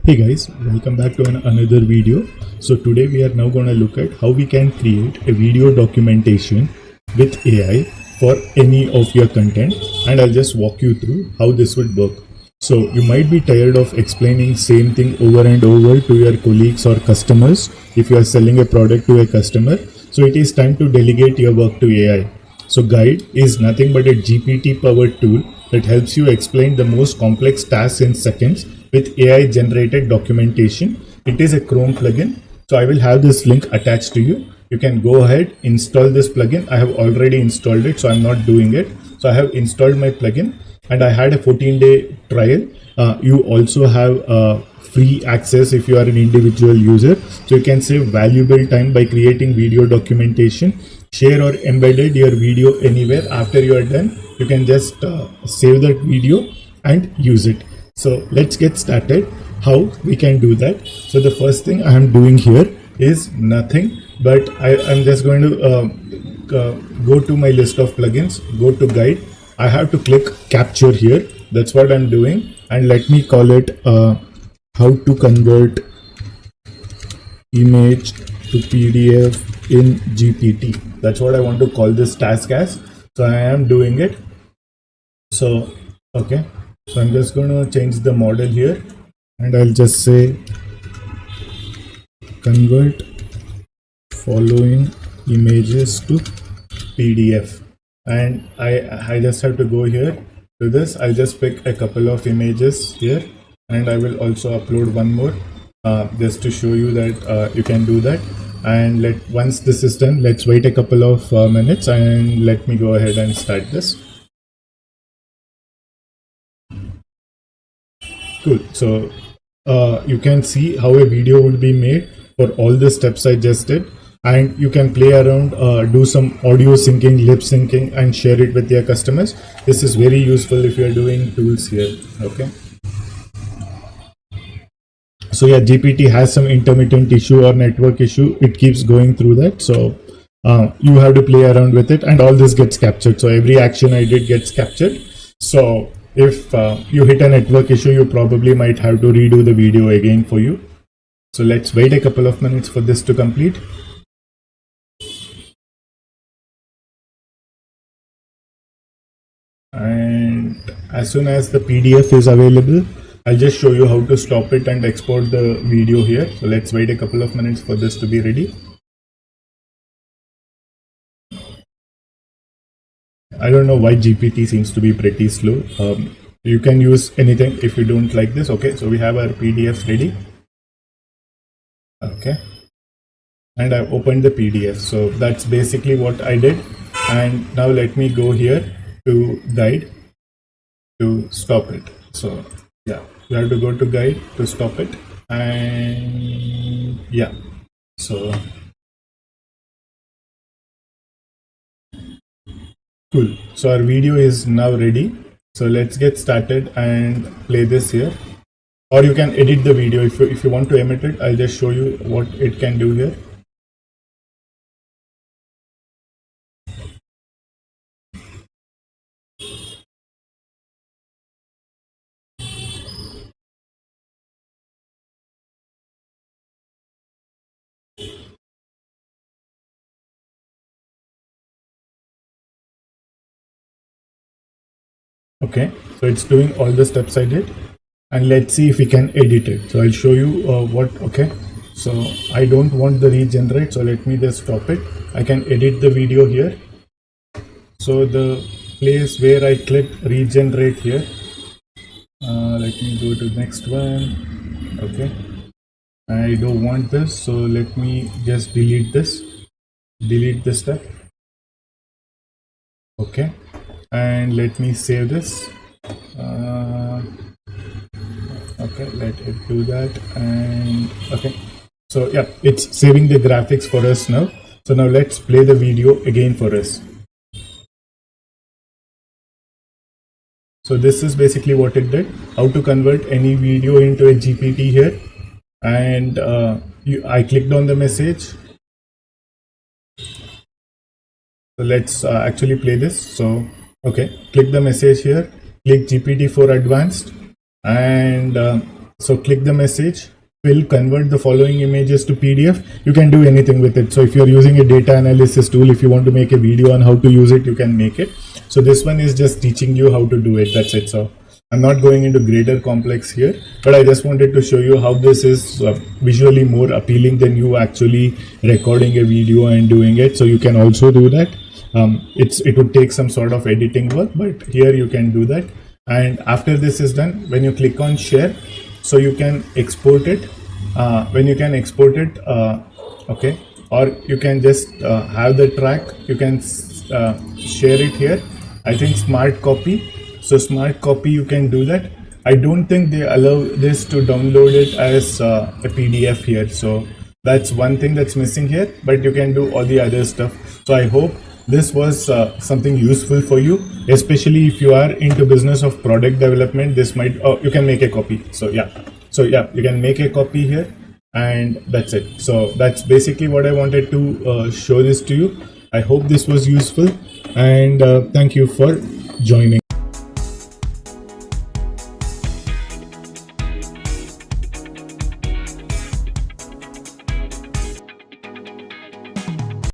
Hey guys, welcome back to another video. So today we are now going to look at how we can create a video documentation with AI for any of your content, and I'll just walk you through how this would work. So you might be tired of explaining same thing over and over to your colleagues or customers if you are selling a product to a customer. So it is time to delegate your work to AI. So Guide is nothing but a GPT powered tool that helps you explain the most complex tasks in seconds with AI generated documentation. It is a Chrome plugin. So I will have this link attached to you. You can go ahead, install this plugin. I have already installed it, so I'm not doing it. So I have installed my plugin and I had a 14-day trial. You also have free access if you are an individual user. So you can save valuable time by creating video documentation. Share or embedded your video anywhere. After you are done, you can just save that video and use it. So let's get started how we can do that. So the first thing I am doing here is nothing, but I'm just going to go to my list of plugins, go to Guide. I have to click capture here. That's what I'm doing, and let me call it how to convert image to PDF in GPT. That's what I want to call this task as. So I am doing it. So okay, so I'm just going to change the model here, and I'll just say convert following images to PDF, and I just have to go here to this. I'll just pick a couple of images here, and I will also upload one more just to show you that you can do that. And once this is done, let's wait a couple of minutes, and let me go ahead and start this. Cool. So you can see how a video would be made for all the steps I just did, and you can play around, do some audio syncing, lip syncing, and share it with your customers. This is very useful if you are doing tools here. Okay. So yeah, GPT has some intermittent issue or network issue. It keeps going through that. So you have to play around with it, and all this gets captured. So every action I did gets captured. So if you hit a network issue, you probably might have to redo the video again for you. So let's wait a couple of minutes for this to complete. And as soon as the PDF is available, I'll just show you how to stop it and export the video here. So let's wait a couple of minutes for this to be ready. I don't know why GPT seems to be pretty slow. You can use anything if you don't like this. Okay, so we have our PDF ready. Okay, and I've opened the PDF. So that's basically what I did. And now let me go here to Guide to stop it. So yeah, you have to go to Guide to stop it. And yeah, so cool. So our video is now ready. So let's get started and play this here. Or you can edit the video if you want to emit it. I'll just show you what it can do here. Okay, so it's doing all the steps I did, and let's see if we can edit it. So I'll show you what. Okay, so I don't want the regenerate, so let me just stop it. I can edit the video here. So the place where I clicked regenerate here, let me go to the next one. Okay, I don't want this, so let me just delete this step. Okay, and let me save this. Okay, let it do that. And okay, so yeah, it's saving the graphics for us now. So now let's play the video again for us. So this is basically what it did, how to convert any video into a GPT here. And I clicked on the message. So let's actually play this. So okay, click the message here, click GPT-4 advanced, and So click the message, will convert the following images to PDF. You can do anything with it. So if you're using a data analysis tool, if you want to make a video on how to use it, you can make it. So this one is just teaching you how to do it. That's it. So I'm not going into greater complex here, but I just wanted to show you how this is visually more appealing than you actually recording a video and doing it. So you can also do that. It would take some sort of editing work, but here you can do that. And after this is done, when you click on share, so you can export it. When you can export it, okay, or you can just have the track. You can share it here. I think smart copy. So smart copy, you can do that. I don't think they allow this to download it as a PDF here. So that's one thing that's missing here, but you can do all the other stuff. So I hope this was something useful for you, especially if you are into business of product development. This might, you can make a copy. So yeah, you can make a copy here, and that's it. So that's basically what I wanted to show this to you. I hope this was useful, and thank you for joining.